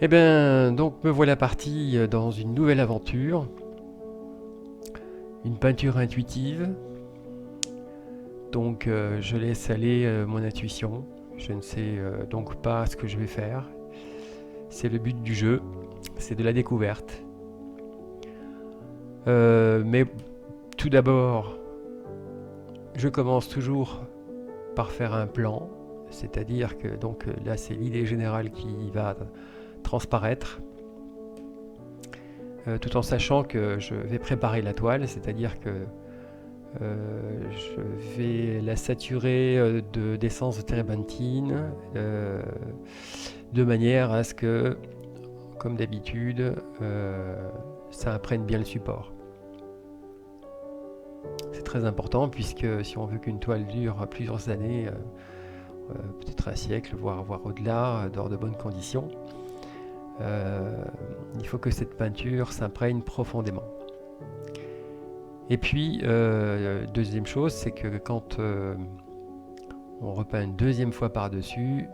Eh bien, donc me voilà parti dans une nouvelle aventure, une peinture intuitive. Donc je laisse aller mon intuition. Je ne sais donc pas ce que je vais faire. C'est le but du jeu, c'est de la découverte. Mais tout d'abord, je commence toujours par faire un plan. C'est-à-dire que donc là c'est l'idée générale qui va transparaître. Tout en sachant que je vais préparer la toile, c'est-à-dire que je vais la saturer d'essence de térébenthine de manière à ce que, comme d'habitude, ça imprègne bien le support. C'est très important puisque si on veut qu'une toile dure plusieurs années, peut-être un siècle, voire au-delà, dans de bonnes conditions, il faut que cette peinture s'imprègne profondément. Et puis, deuxième chose, c'est que quand on repeint une deuxième fois par-dessus,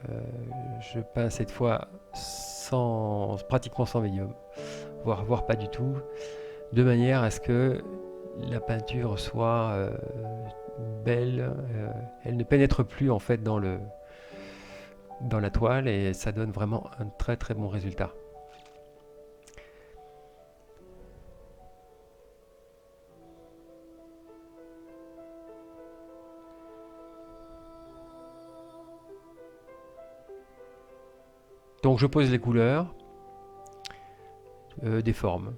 je peins cette fois pratiquement sans médium, voire pas du tout, de manière à ce que la peinture soit belle, elle ne pénètre plus en fait dans la toile et ça donne vraiment un très très bon résultat. Donc je pose les couleurs, des formes,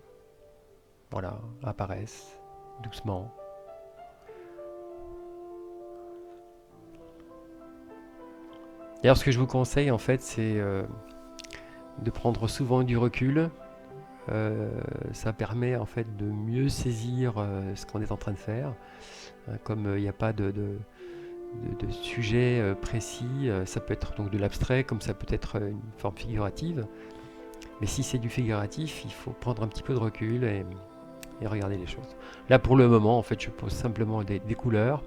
voilà, apparaissent doucement. D'ailleurs, ce que je vous conseille en fait, c'est de prendre souvent du recul. Ça permet en fait de mieux saisir ce qu'on est en train de faire. Comme il n'y a pas de sujet précis, ça peut être donc de l'abstrait, comme ça peut être une forme figurative. Mais si c'est du figuratif, il faut prendre un petit peu de recul et regarder les choses. Là, pour le moment, en fait, je pose simplement des couleurs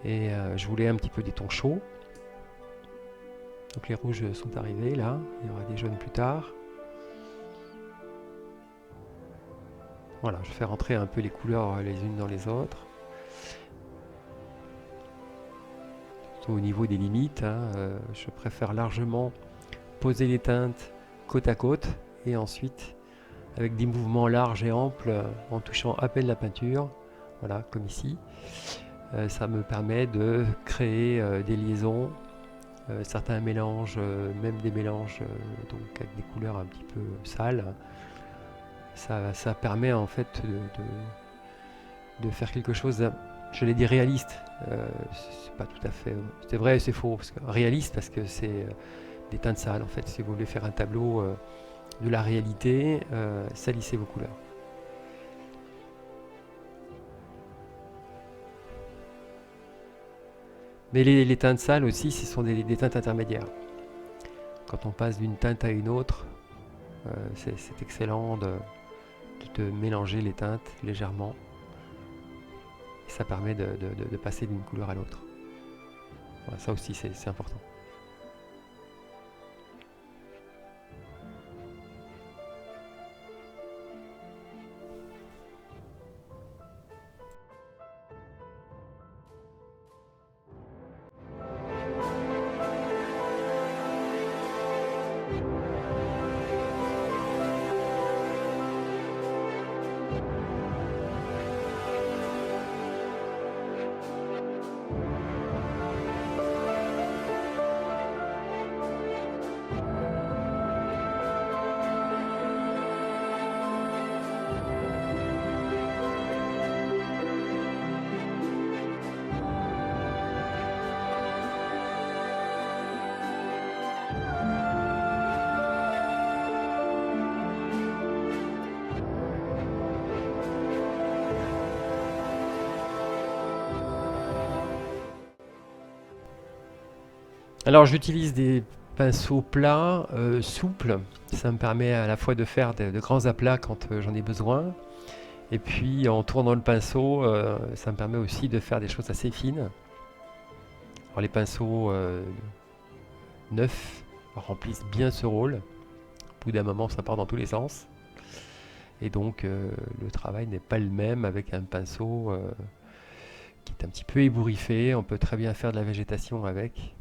et je voulais un petit peu des tons chauds. Donc les rouges sont arrivés là, il y aura des jaunes plus tard. Voilà, je fais rentrer un peu les couleurs les unes dans les autres. Au niveau des limites, je préfère largement poser les teintes côte à côte et ensuite avec des mouvements larges et amples en touchant à peine la peinture, voilà, comme ici. Ça me permet de créer des liaisons, certains mélanges, même des mélanges donc avec des couleurs un petit peu sales. Ça permet en fait de faire quelque chose, je l'ai dit réaliste. C'est pas tout à fait, c'est vrai et c'est faux. Réaliste parce que c'est des teintes sales en fait. Si vous voulez faire un tableau de la réalité, salissez vos couleurs. Mais les teintes sales aussi, ce sont des teintes intermédiaires. Quand on passe d'une teinte à une autre, c'est excellent de mélanger les teintes légèrement. Et ça permet de passer d'une couleur à l'autre. Voilà, ça aussi, c'est important. Alors j'utilise des pinceaux plats, souples. Ça me permet à la fois de faire de grands aplats quand j'en ai besoin. Et puis en tournant le pinceau, ça me permet aussi de faire des choses assez fines. Alors les pinceaux neufs remplissent bien ce rôle. Au bout d'un moment, ça part dans tous les sens. Et donc, le travail n'est pas le même avec un pinceau qui est un petit peu ébouriffé. On peut très bien faire de la végétation avec.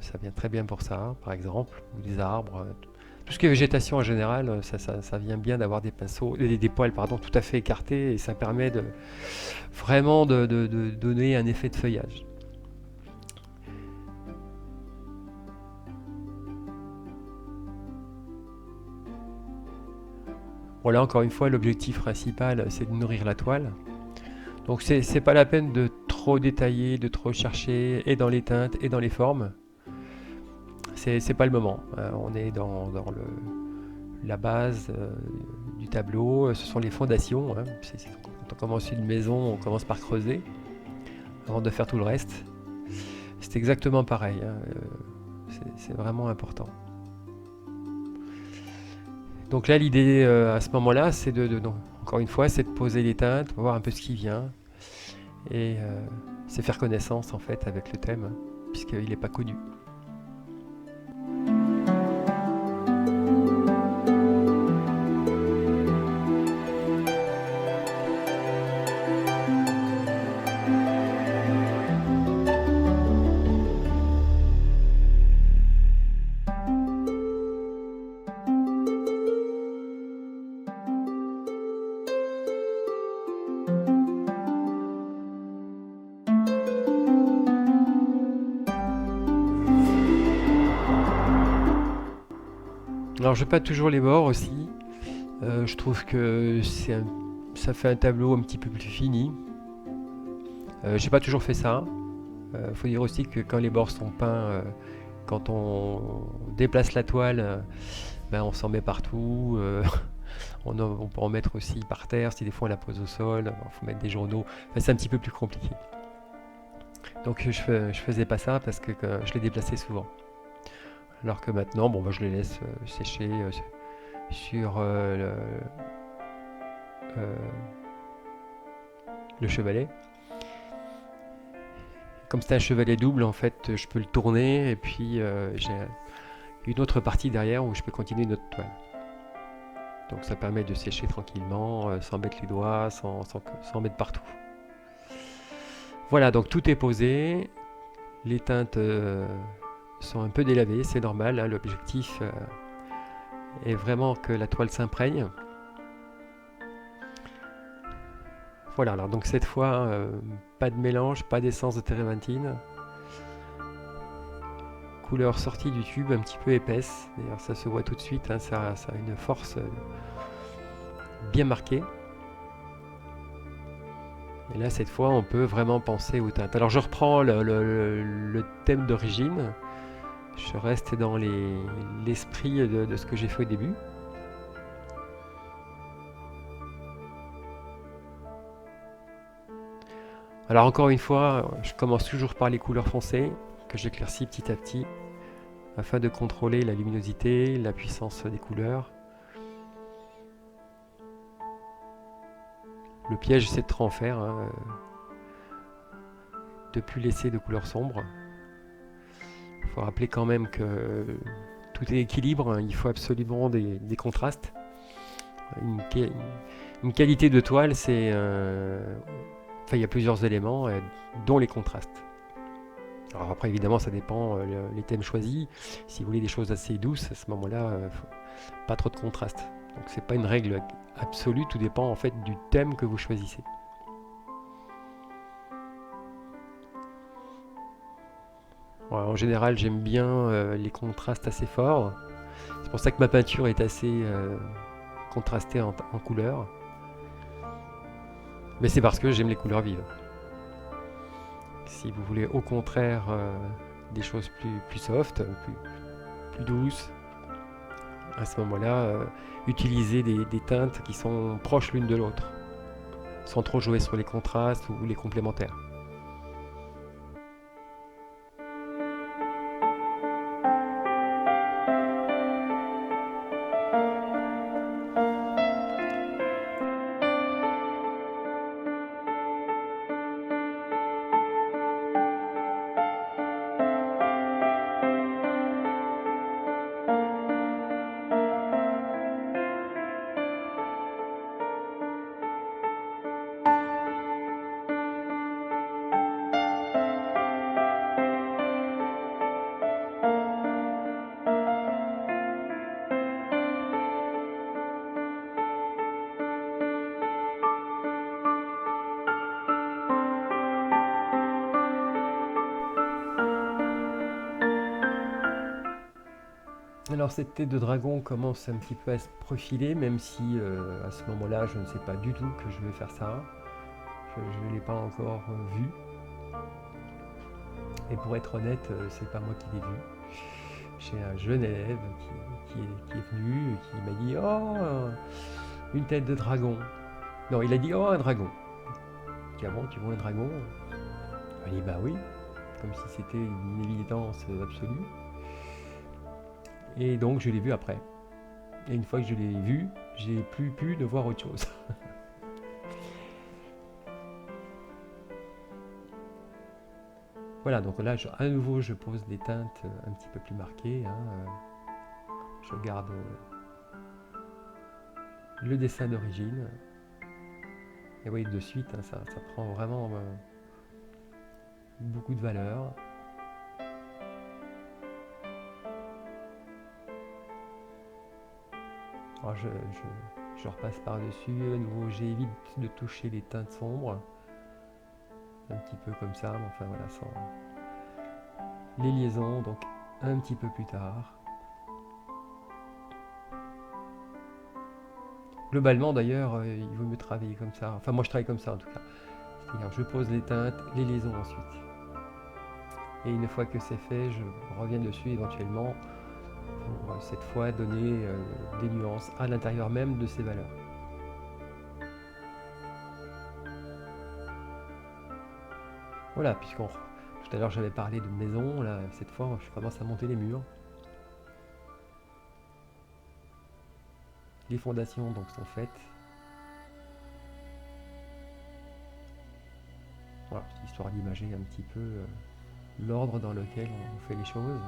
Ça vient très bien pour ça, par exemple, ou des arbres. Tout ce qui est végétation en général, ça vient bien d'avoir des pinceaux, des poils pardon, tout à fait écartés et ça permet vraiment de donner un effet de feuillage. Voilà, encore une fois, l'objectif principal, c'est de nourrir la toile. Donc c'est pas la peine de trop détailler, de trop chercher, et dans les teintes, et dans les formes. C'est pas le moment. On est dans la base du tableau, ce sont les fondations. Hein. Quand on commence une maison, on commence par creuser avant de faire tout le reste. C'est exactement pareil. Hein. C'est vraiment important. Donc là, l'idée à ce moment-là, c'est encore une fois, c'est de poser les teintes, voir un peu ce qui vient, et c'est faire connaissance en fait avec le thème, hein, puisqu'il n'est pas connu. Alors je peins toujours les bords aussi. Je trouve que ça fait un tableau un petit peu plus fini. J'ai pas toujours fait ça. Faut dire aussi que quand les bords sont peints, quand on déplace la toile, ben on s'en met partout. On peut en mettre aussi par terre si des fois on la pose au sol. Il faut mettre des journaux. Enfin, c'est un petit peu plus compliqué. Donc je faisais pas ça parce que je les déplaçais souvent. Alors que maintenant, bon, bah, je les laisse sécher sur euh, le chevalet. Comme c'est un chevalet double, en fait, je peux le tourner et puis j'ai une autre partie derrière où je peux continuer une autre toile. Donc ça permet de sécher tranquillement, sans mettre les doigts, sans mettre partout. Voilà, donc tout est posé. Les teintes sont un peu délavées, c'est normal. Hein, l'objectif est vraiment que la toile s'imprègne. Voilà, alors donc cette fois, pas de mélange, pas d'essence de térébenthine. Couleur sortie du tube, un petit peu épaisse. D'ailleurs, ça se voit tout de suite, hein, ça a une force bien marquée. Et là, cette fois, on peut vraiment penser aux teintes. Alors, je reprends le thème d'origine. Je reste dans l'esprit de ce que j'ai fait au début. Alors, encore une fois, je commence toujours par les couleurs foncées, que j'éclaircis petit à petit, afin de contrôler la luminosité, la puissance des couleurs. Le piège, c'est de trop en faire, hein, de plus laisser de couleurs sombres. Il faut rappeler quand même que tout est équilibre, hein, il faut absolument des contrastes. Une qualité de toile, c'est... enfin, il y a plusieurs éléments, dont les contrastes. Alors après, évidemment, ça dépend les thèmes choisis. Si vous voulez des choses assez douces, à ce moment-là, pas trop de contraste. Donc c'est pas une règle absolue, tout dépend en fait du thème que vous choisissez. Ouais, en général, j'aime bien les contrastes assez forts. C'est pour ça que ma peinture est assez contrastée en couleurs. Mais c'est parce que j'aime les couleurs vives. Si vous voulez au contraire des choses plus soft, plus douces, à ce moment-là, utilisez des teintes qui sont proches l'une de l'autre, sans trop jouer sur les contrastes ou les complémentaires. Alors cette tête de dragon commence un petit peu à se profiler, même si à ce moment-là je ne sais pas du tout que je vais faire ça. Je ne l'ai pas encore vu. Et pour être honnête, c'est pas moi qui l'ai vu. J'ai un jeune élève qui est venu et qui m'a dit «Oh, une tête de dragon». Non, il a dit «Oh, un dragon». Je dis «Ah bon, tu vois un dragon?» Il dit «Bah oui», comme si c'était une évidence absolue. Et donc je l'ai vu après. Et une fois que je l'ai vu, j'ai plus pu de voir autre chose. Voilà, donc là, à nouveau, je pose des teintes un petit peu plus marquées. Je garde le dessin d'origine. Et vous voyez, de suite, ça prend vraiment beaucoup de valeur. Alors je repasse par-dessus. À nouveau, j'évite de toucher les teintes sombres. Un petit peu comme ça, mais enfin voilà, sans les liaisons, donc un petit peu plus tard. Globalement d'ailleurs, il vaut mieux travailler comme ça. Enfin moi je travaille comme ça en tout cas. C'est-à-dire je pose les teintes, les liaisons ensuite. Et une fois que c'est fait, je reviens dessus éventuellement pour cette fois donner des nuances à l'intérieur même de ces valeurs. Voilà, puisqu'on tout à l'heure j'avais parlé de maison, là cette fois je commence à monter les murs. Les fondations donc sont faites. Voilà, histoire d'imager un petit peu l'ordre dans lequel on fait les choses.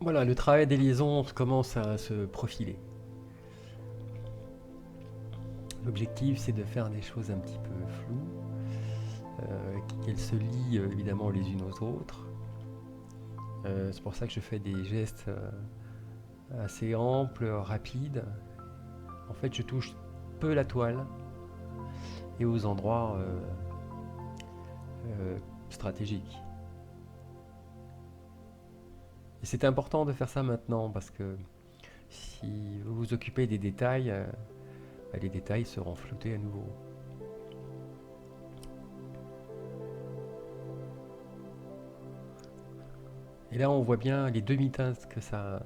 Voilà, le travail des liaisons commence à se profiler. L'objectif, c'est de faire des choses un petit peu floues, qu'elles se lient évidemment les unes aux autres. C'est pour ça que je fais des gestes assez amples, rapides. En fait, je touche peu la toile et aux endroits stratégiques. Et c'est important de faire ça maintenant parce que si vous vous occupez des détails, les détails seront floutés à nouveau. Et là, on voit bien les demi-teintes que ça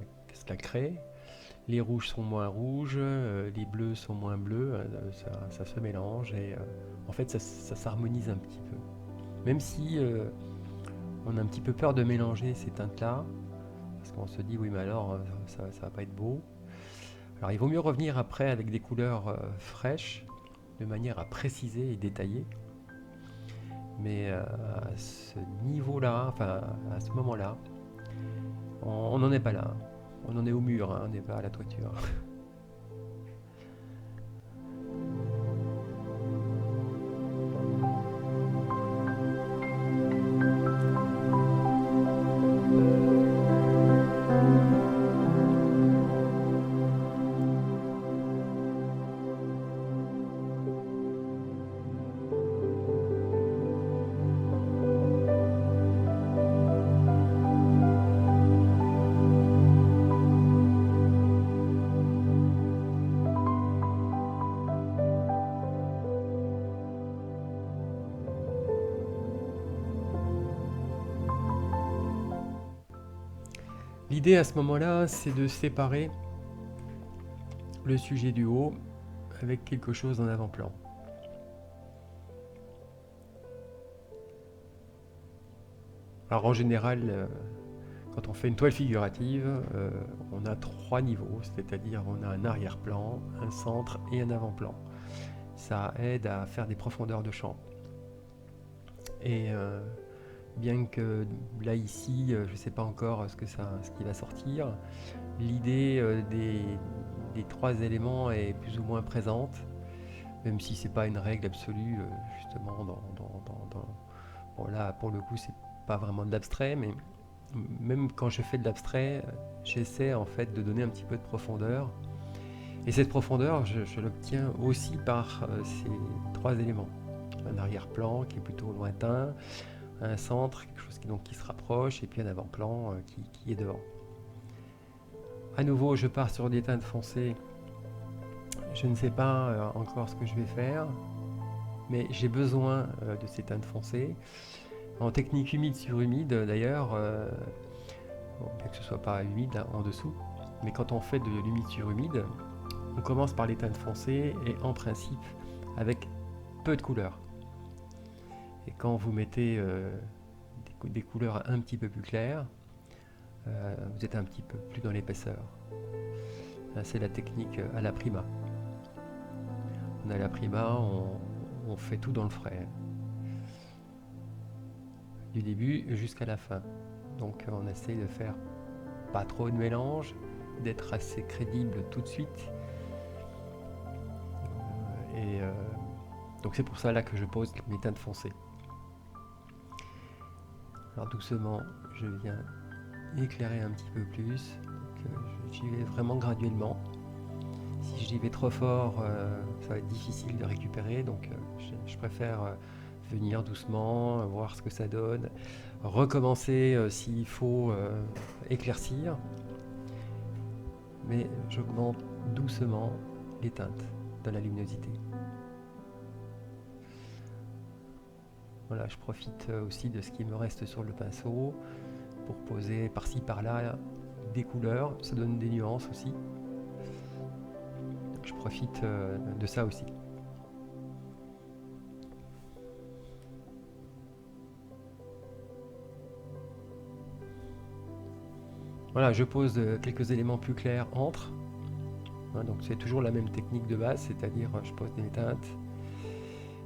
crée. Les rouges sont moins rouges, les bleus sont moins bleus, ça se mélange et en fait ça s'harmonise un petit peu. Même si on a un petit peu peur de mélanger ces teintes-là, parce qu'on se dit oui mais alors ça va pas être beau. Alors il vaut mieux revenir après avec des couleurs fraîches, de manière à préciser et détailler. Mais à ce niveau-là, enfin à ce moment-là, on n'en est pas là. On en est au mur, hein, on n'est pas à la toiture. L'idée à ce moment-là, c'est de séparer le sujet du haut avec quelque chose en avant-plan. Alors en général, quand on fait une toile figurative, on a 3 niveaux, c'est-à-dire on a un arrière-plan, un centre et un avant-plan. Ça aide à faire des profondeurs de champ. Et bien que là ici, je ne sais pas encore ce qui va sortir, l'idée des 3 éléments est plus ou moins présente, même si c'est pas une règle absolue, justement, bon là pour le coup c'est pas vraiment de l'abstrait, mais même quand je fais de l'abstrait, j'essaie en fait de donner un petit peu de profondeur. Et cette profondeur, je l'obtiens aussi par ces 3 éléments. Un arrière-plan qui est plutôt lointain, un centre, quelque chose qui se rapproche, et puis un avant-plan qui est devant. À nouveau, je pars sur des teintes foncées. Je ne sais pas encore ce que je vais faire, mais j'ai besoin de ces teintes foncées. En technique humide sur humide, d'ailleurs, bien que ce soit pas humide là, en dessous, mais quand on fait de l'humide sur humide, on commence par les teintes foncées et en principe avec peu de couleurs. Et quand vous mettez des couleurs un petit peu plus claires, vous êtes un petit peu plus dans l'épaisseur. C'est la technique à la prima. On a la prima, on fait tout dans le frais. Du début jusqu'à la fin. Donc on essaie de faire pas trop de mélange, d'être assez crédible tout de suite. Donc c'est pour ça là que je pose mes teintes foncées. Alors doucement, je viens éclairer un petit peu plus. J'y vais vraiment graduellement. Si j'y vais trop fort, ça va être difficile de récupérer. Donc je préfère venir doucement, voir ce que ça donne, recommencer s'il faut éclaircir. Mais j'augmente doucement les teintes de la luminosité. Voilà, je profite aussi de ce qui me reste sur le pinceau pour poser par-ci par-là des couleurs, ça donne des nuances aussi. Je profite de ça aussi. Voilà, je pose quelques éléments plus clairs entre. Donc c'est toujours la même technique de base, c'est-à-dire je pose des teintes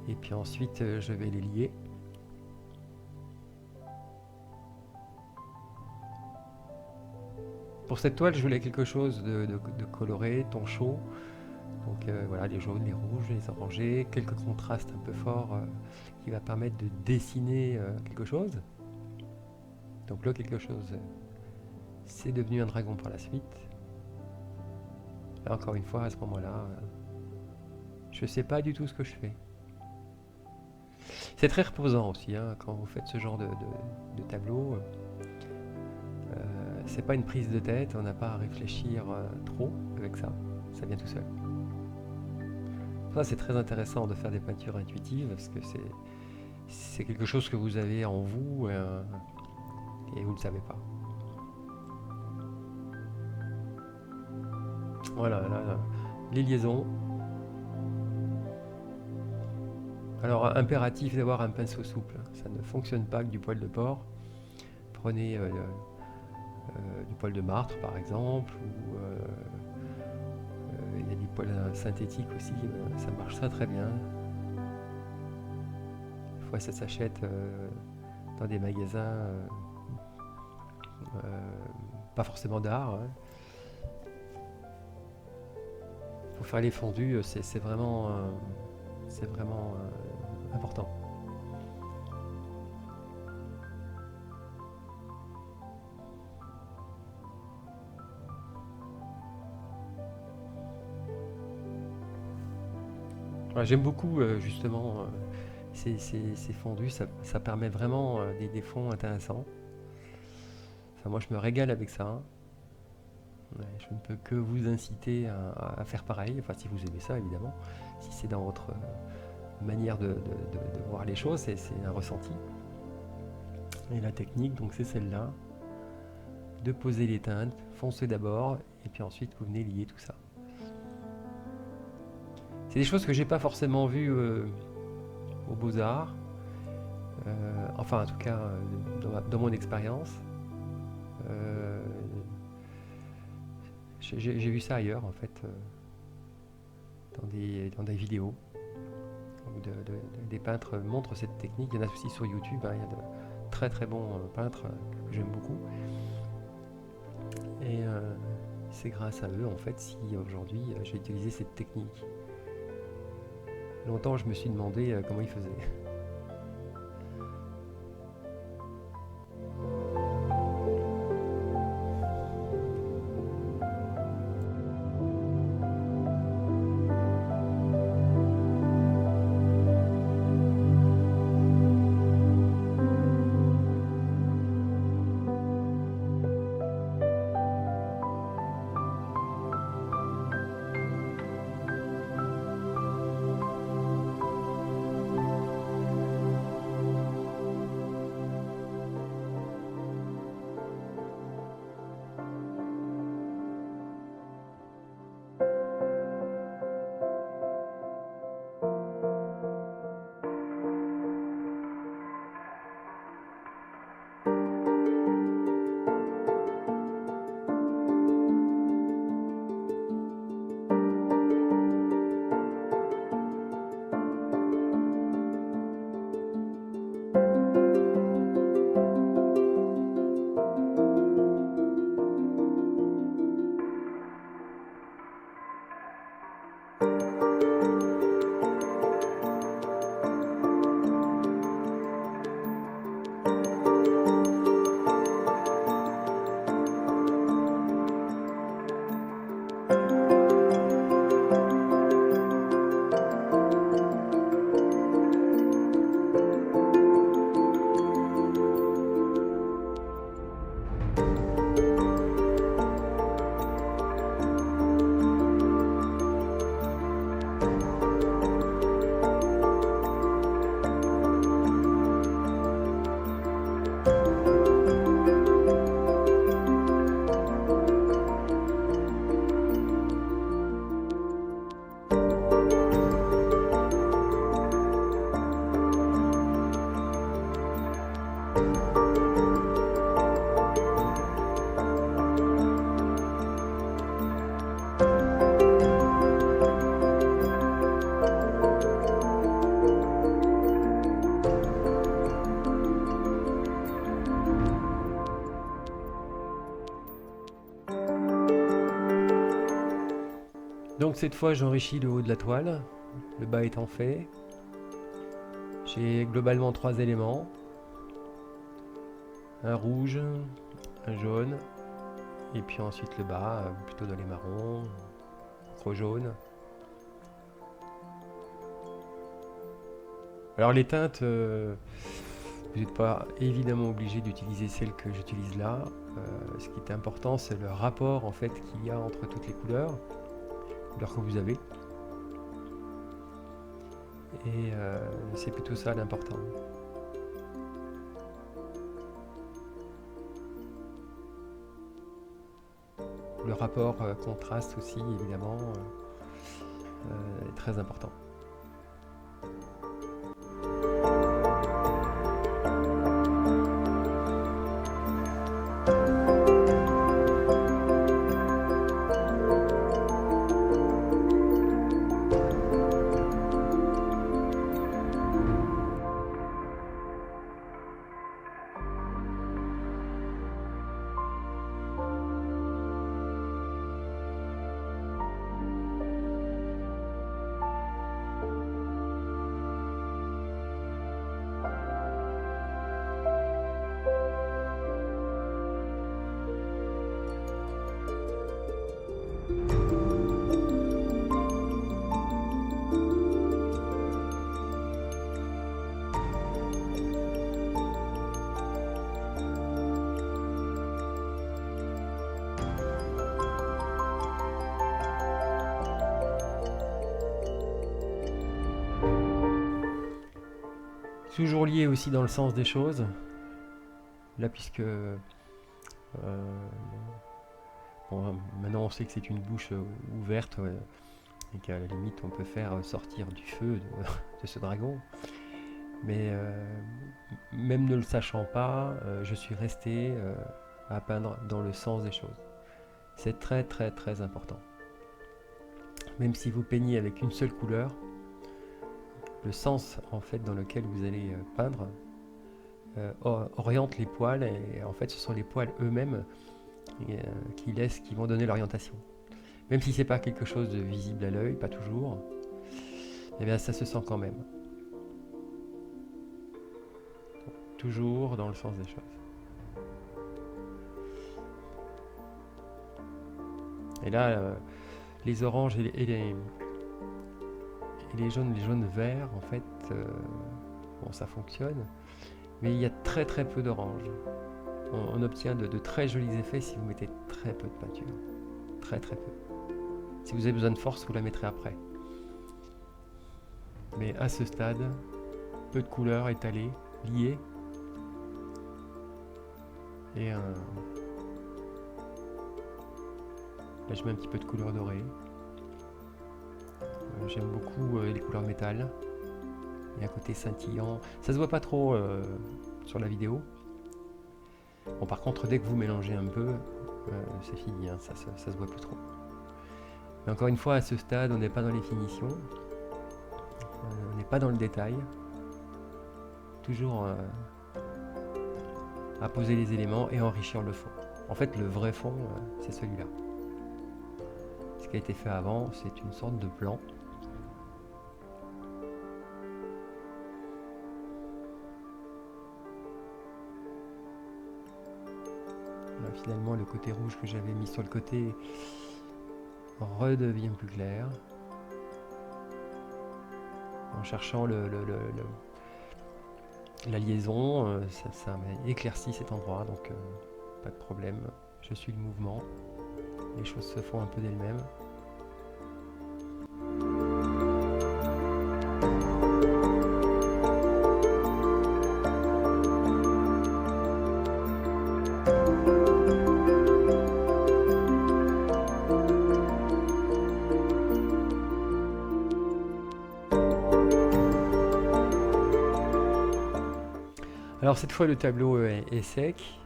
et puis ensuite je vais les lier. Pour cette toile, je voulais quelque chose de coloré, ton chaud. Donc voilà, les jaunes, les rouges, les orangés, quelques contrastes un peu forts qui va permettre de dessiner quelque chose. Donc là, quelque chose, c'est devenu un dragon par la suite. Là, encore une fois, à ce moment-là, je ne sais pas du tout ce que je fais. C'est très reposant aussi, hein, quand vous faites ce genre de tableau. c'est pas une prise de tête, on n'a pas à réfléchir trop avec ça, ça vient tout seul. Ça, c'est très intéressant de faire des peintures intuitives parce que c'est quelque chose que vous avez en vous et vous ne le savez pas. Voilà, là, les liaisons. Alors, impératif d'avoir un pinceau souple. Ça ne fonctionne pas avec du poil de porc. Prenez du poil de martre, par exemple, ou il y a des poils synthétiques aussi. Ça marche très très bien. Des fois, ça s'achète dans des magasins, pas forcément d'art. Hein. Pour faire les fondus, c'est vraiment important. Ouais, j'aime beaucoup justement ces fondus, ça permet vraiment des fonds intéressants. Enfin, moi je me régale avec ça. Ouais, je ne peux que vous inciter à faire pareil, enfin si vous aimez ça évidemment, si c'est dans votre manière de voir les choses, c'est un ressenti. Et la technique, donc c'est celle-là, de poser les teintes, foncer d'abord, et puis ensuite vous venez lier tout ça. C'est des choses que j'ai pas forcément vues aux Beaux-Arts, enfin en tout cas dans mon expérience. J'ai vu ça ailleurs en fait, dans des vidéos où des peintres montrent cette technique. Il y en a aussi sur YouTube, hein, il y a de très très bons peintres que j'aime beaucoup. Et c'est grâce à eux en fait si aujourd'hui j'ai utilisé cette technique. Longtemps je me suis demandé comment ils faisaient. Donc cette fois j'enrichis le haut de la toile, le bas étant fait. J'ai globalement 3 éléments. Un rouge, un jaune, et puis ensuite le bas, plutôt dans les marrons, trop jaune. Alors les teintes, Vous n'êtes pas évidemment obligé d'utiliser celle que j'utilise là. Ce qui est important, c'est le rapport en fait qu'il y a entre toutes les couleurs que vous avez. Et c'est plutôt ça l'important. Le rapport contraste aussi, évidemment, est très important. Toujours lié aussi dans le sens des choses, là puisque bon, maintenant on sait que c'est une bouche ouverte et qu'à la limite on peut faire sortir du feu de ce dragon, mais même ne le sachant pas, je suis resté à peindre dans le sens des choses. C'est très très très important. Même si vous peignez avec une seule couleur, le sens en fait dans lequel vous allez peindre oriente les poils, et en fait ce sont les poils eux-mêmes qui vont donner l'orientation. Même si c'est pas quelque chose de visible à l'œil, pas toujours, et bien ça se sent quand même. Toujours dans le sens des choses. Et là, les oranges et les jaunes verts, en fait, bon, ça fonctionne, mais il y a très très peu d'orange. On obtient de très jolis effets si vous mettez très peu de peinture. Très très peu. Si vous avez besoin de force, vous la mettrez après. Mais à ce stade, peu de couleurs étalées, liées. Et là, je mets un petit peu de couleur dorée. J'aime beaucoup les couleurs métal. Il y a un côté scintillant. Ça se voit pas trop sur la vidéo. Bon, par contre, dès que vous mélangez un peu, c'est fini, hein, ça se voit plus trop. Mais encore une fois, à ce stade, on n'est pas dans les finitions. On n'est pas dans le détail. Toujours à poser les éléments et enrichir le fond. En fait, le vrai fond, c'est celui-là. Ce qui a été fait avant, c'est une sorte de plan. Finalement, le côté rouge que j'avais mis sur le côté redevient plus clair. En cherchant la liaison, ça m'a éclairci cet endroit, donc pas de problème. Je suis le mouvement. Les choses se font un peu d'elles-mêmes. Alors cette fois le tableau est sec.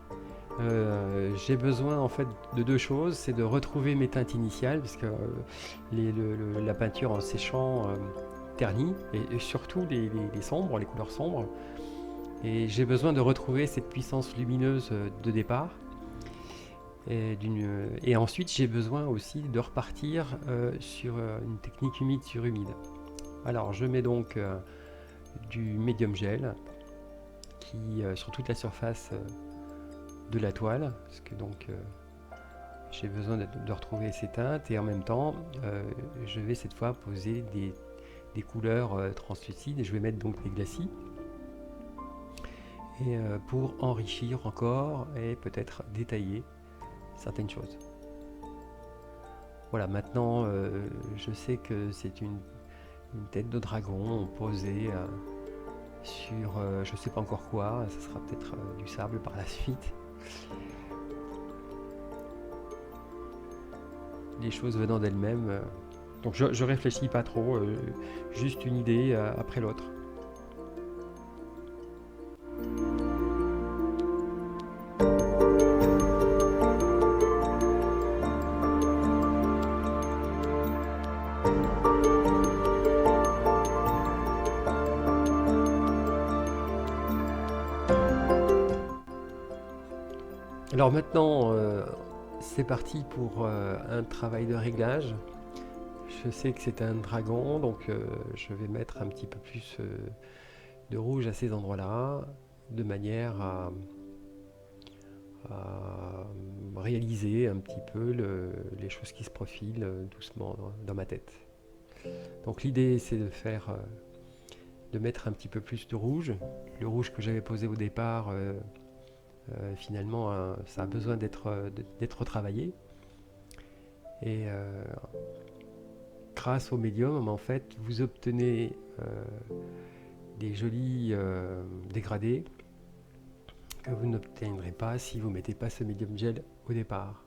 J'ai besoin en fait de deux choses, c'est de retrouver mes teintes initiales, parce que la peinture en séchant ternit, et surtout les sombres, les couleurs sombres. Et j'ai besoin de retrouver cette puissance lumineuse de départ. Et ensuite j'ai besoin aussi de repartir sur une technique humide sur humide. Alors je mets donc du médium gel sur toute la surface de la toile, parce que donc j'ai besoin de retrouver ces teintes, et en même temps je vais cette fois poser des couleurs translucides, et je vais mettre donc des glacis. et pour enrichir encore et peut-être détailler certaines choses. Voilà, maintenant je sais que c'est une tête de dragon posée sur je sais pas encore quoi, ça sera peut-être du sable par la suite. Les choses venant d'elles-mêmes. Donc je réfléchis pas trop, juste une idée après l'autre. Alors maintenant, c'est parti pour un travail de réglage. Je sais que c'est un dragon, donc je vais mettre un petit peu plus de rouge à ces endroits-là, de manière à réaliser un petit peu les choses qui se profilent doucement dans ma tête. Donc l'idée, c'est de mettre un petit peu plus de rouge. Le rouge que j'avais posé au départ, finalement, ça a besoin d'être travaillé. Et grâce au médium, en fait, vous obtenez des jolis dégradés que vous n'obtiendrez pas si vous ne mettez pas ce médium gel au départ.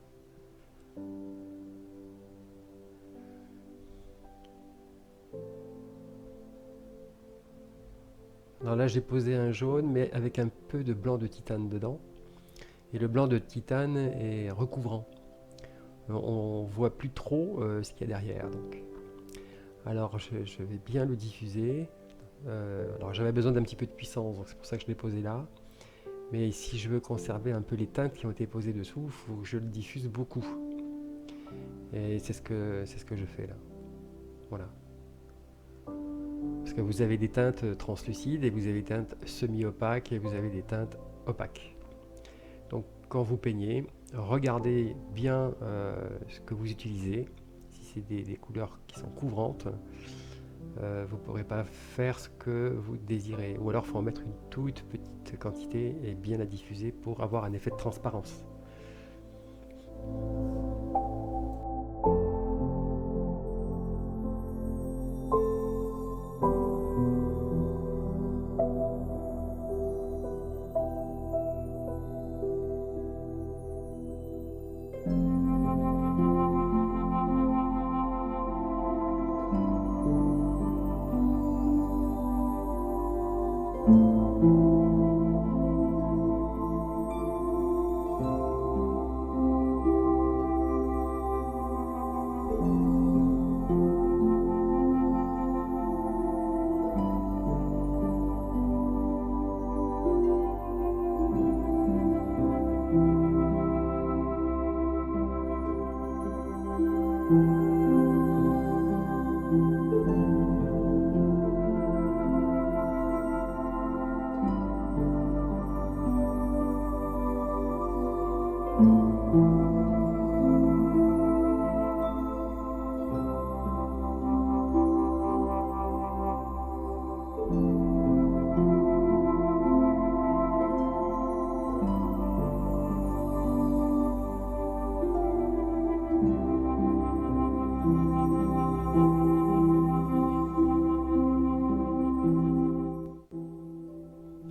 Alors là, j'ai posé un jaune, mais avec un peu de blanc de titane dedans. Et le blanc de titane est recouvrant. On voit plus trop ce qu'il y a derrière. Donc. Alors, je vais bien le diffuser. Alors, j'avais besoin d'un petit peu de puissance, donc c'est pour ça que je l'ai posé là. Mais si je veux conserver un peu les teintes qui ont été posées dessous, il faut que je le diffuse beaucoup. Et c'est ce que je fais là. Voilà. Parce que vous avez des teintes translucides et vous avez des teintes semi-opaques et vous avez des teintes opaques. Donc quand vous peignez, regardez bien ce que vous utilisez. Si c'est des couleurs qui sont couvrantes, vous ne pourrez pas faire ce que vous désirez. Ou alors il faut en mettre une toute petite quantité et bien la diffuser pour avoir un effet de transparence.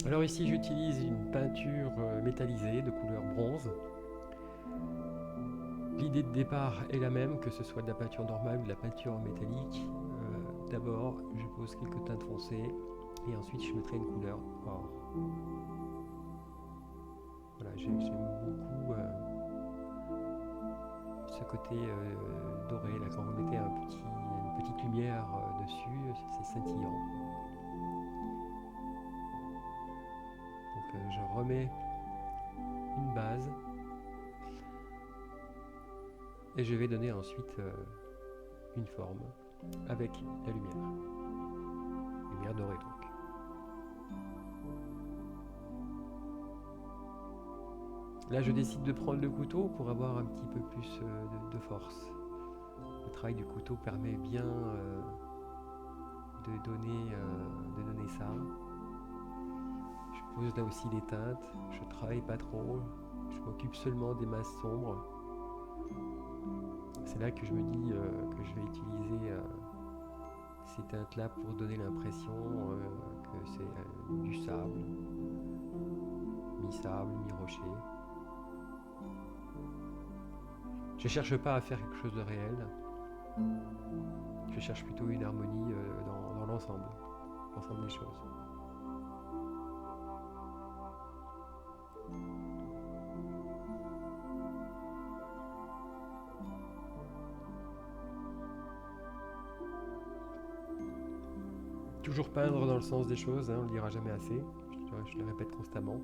Alors ici j'utilise une peinture métallisée de couleur bronze. L'idée de départ est la même, que ce soit de la peinture normale ou de la peinture métallique. D'abord je pose quelques teintes foncées et ensuite je mettrai une couleur or. Voilà, j'aime beaucoup ce côté doré, là quand vous mettez une petite lumière dessus, c'est scintillant. Donc je remets une base et je vais donner ensuite une forme avec la lumière dorée donc. Là je décide de prendre le couteau pour avoir un petit peu plus de force. Le travail du couteau permet bien de donner ça. Je pose là aussi les teintes. Je travaille pas trop. Je m'occupe seulement des masses sombres. C'est là que je me dis que je vais utiliser ces teintes-là pour donner l'impression que c'est du sable, mi-sable, mi-rocher. Je cherche pas à faire quelque chose de réel. Je cherche plutôt une harmonie dans l'ensemble des choses. Toujours peindre dans le sens des choses, on ne le dira jamais assez, je le répète constamment.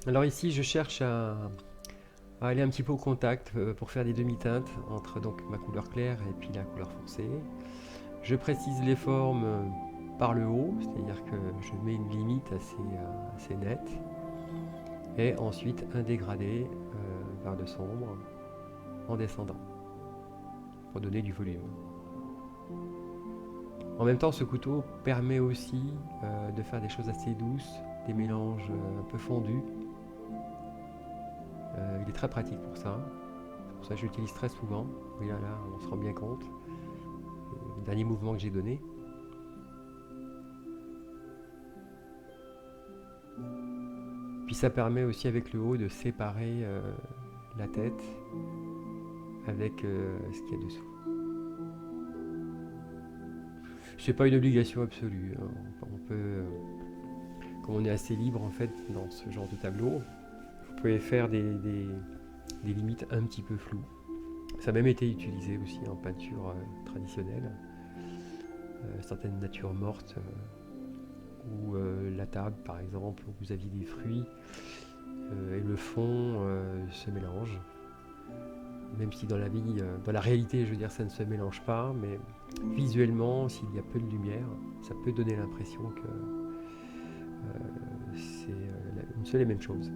Alors ici, je cherche à aller un petit peu au contact pour faire des demi-teintes entre donc ma couleur claire et puis la couleur foncée. Je précise les formes par le haut, c'est-à-dire que je mets une limite assez nette. Et ensuite un dégradé vers le sombre en descendant pour donner du volume. En même temps, ce couteau permet aussi de faire des choses assez douces, des mélanges un peu fondus. Il est très pratique pour ça. C'est pour ça que je l'utilise très souvent. Oui, là, on se rend bien compte. Le dernier mouvement que j'ai donné. Puis ça permet aussi avec le haut de séparer la tête avec ce qu'il y a dessous. C'est pas une obligation absolue. On peut, comme on est assez libre en fait dans ce genre de tableau, vous pouvez faire des limites un petit peu floues. Ça a même été utilisé aussi en peinture traditionnelle. Certaines natures mortes ou la table par exemple où vous aviez des fruits et le fond se mélange. Même si dans la réalité, je veux dire, ça ne se mélange pas, mais visuellement, s'il y a peu de lumière, ça peut donner l'impression que c'est une seule et même chose.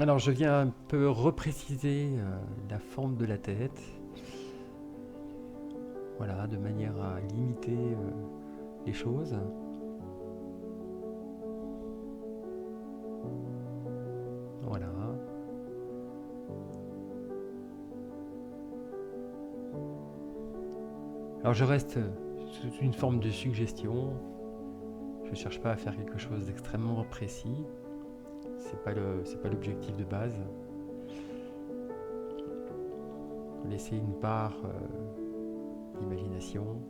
Alors je viens un peu repréciser la forme de la tête, voilà, de manière à limiter les choses. Voilà. Alors je reste sous une forme de suggestion. Je ne cherche pas à faire quelque chose d'extrêmement précis. C'est pas l'objectif de base. Laisser une part d'imagination.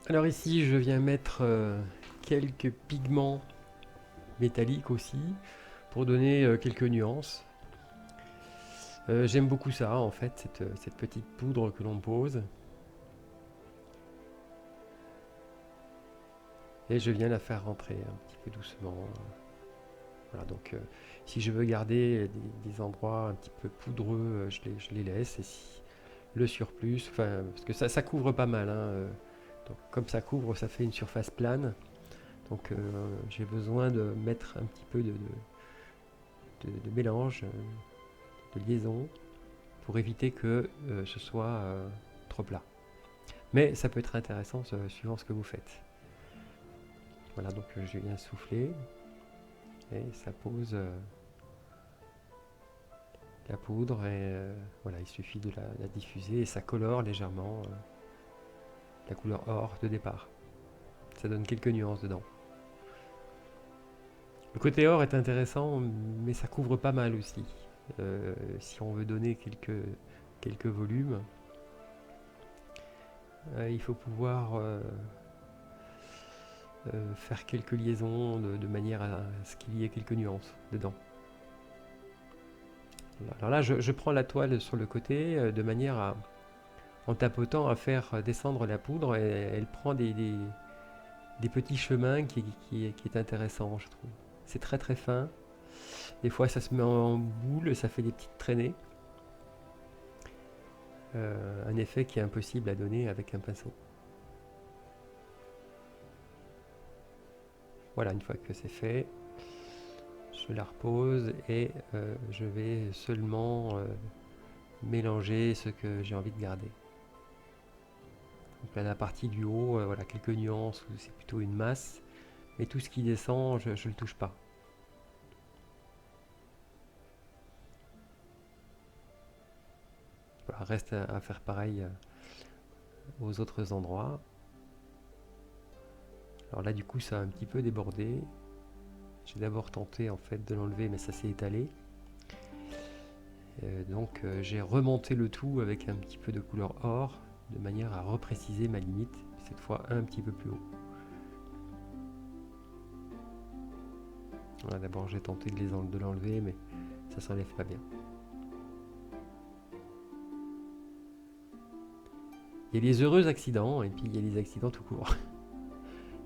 Alors ici, je viens mettre quelques pigments métalliques aussi, pour donner quelques nuances. J'aime beaucoup ça, en fait, cette petite poudre que l'on pose. Et je viens la faire rentrer un petit peu doucement. Voilà, donc si je veux garder des endroits un petit peu poudreux, je les laisse. Et si le surplus, enfin, parce que ça couvre pas mal, hein, donc, comme ça couvre, ça fait une surface plane. Donc j'ai besoin de mettre un petit peu de mélange, de liaison, pour éviter que ce soit trop plat. Mais ça peut être intéressant suivant ce que vous faites. Voilà, donc je viens souffler et ça pose la poudre et voilà, il suffit de la diffuser et ça colore légèrement la couleur or de départ. Ça donne quelques nuances dedans. Le côté or est intéressant, mais ça couvre pas mal aussi. Si on veut donner quelques volumes, il faut pouvoir faire quelques liaisons de manière à ce qu'il y ait quelques nuances dedans. Alors là, je prends la toile sur le côté de manière à, en tapotant, à faire descendre la poudre et elle prend des petits chemins qui est intéressant, je trouve. C'est très très fin. Des fois, ça se met en boule, ça fait des petites traînées. Un effet qui est impossible à donner avec un pinceau. Voilà, une fois que c'est fait, je la repose et je vais seulement mélanger ce que j'ai envie de garder. Donc là, la partie du haut, voilà, quelques nuances où c'est plutôt une masse, mais tout ce qui descend, je ne le touche pas. Voilà, reste à faire pareil aux autres endroits. Alors là, du coup, ça a un petit peu débordé. J'ai d'abord tenté en fait de l'enlever, mais ça s'est étalé. Donc j'ai remonté le tout avec un petit peu de couleur or, de manière à repréciser ma limite, cette fois un petit peu plus haut. Voilà, d'abord j'ai tenté de l'enlever, mais ça s'enlève pas bien. Il y a les heureux accidents, et puis il y a les accidents tout court.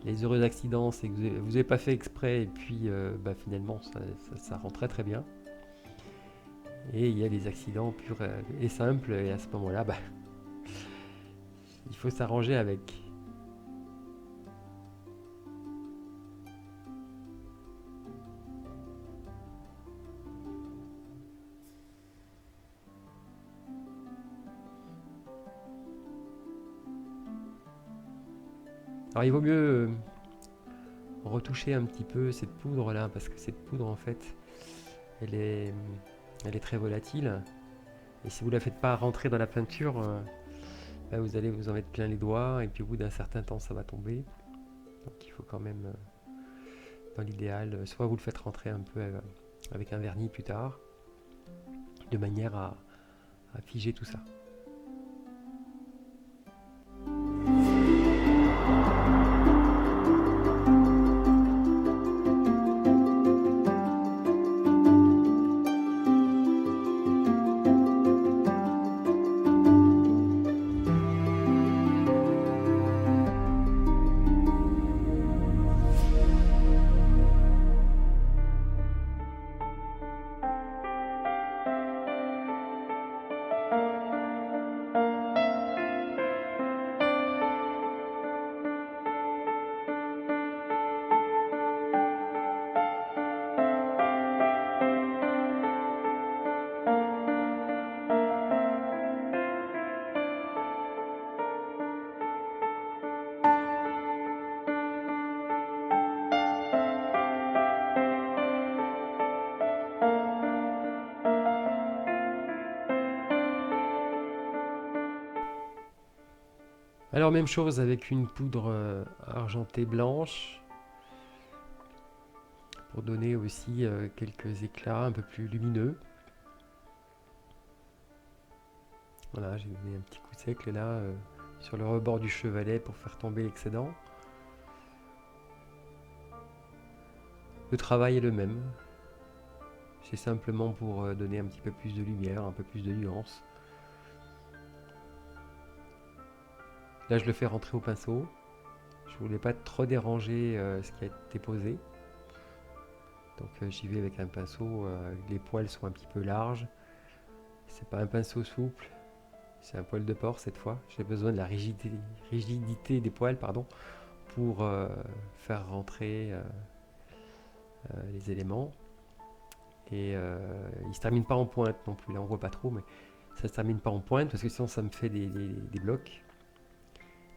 Les heureux accidents, c'est que vous n'avez pas fait exprès, et puis finalement ça rend très très bien. Et il y a les accidents purs et simples, et à ce moment-là, il faut s'arranger avec. Alors il vaut mieux retoucher un petit peu cette poudre là, parce que cette poudre en fait, elle est très volatile. Et si vous ne la faites pas rentrer dans la peinture, vous allez vous en mettre plein les doigts, et puis au bout d'un certain temps ça va tomber. Donc il faut quand même, dans l'idéal, soit vous le faites rentrer un peu avec un vernis plus tard, de manière à figer tout ça. Alors même chose avec une poudre argentée blanche, pour donner aussi quelques éclats un peu plus lumineux. Voilà, j'ai donné un petit coup sec là sur le rebord du chevalet pour faire tomber l'excédent. Le travail est le même. C'est simplement pour donner un petit peu plus de lumière, un peu plus de nuance. Là, je le fais rentrer au pinceau. Je voulais pas trop déranger ce qui a été posé. Donc j'y vais avec un pinceau, les poils sont un petit peu larges. C'est pas un pinceau souple, c'est un poil de porc cette fois. J'ai besoin de la rigidité des poils, pour faire rentrer les éléments. Et il se termine pas en pointe non plus, là on voit pas trop, mais ça se termine pas en pointe parce que sinon ça me fait des blocs,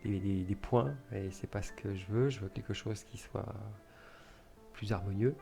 des points, et c'est pas ce que je veux quelque chose qui soit plus harmonieux.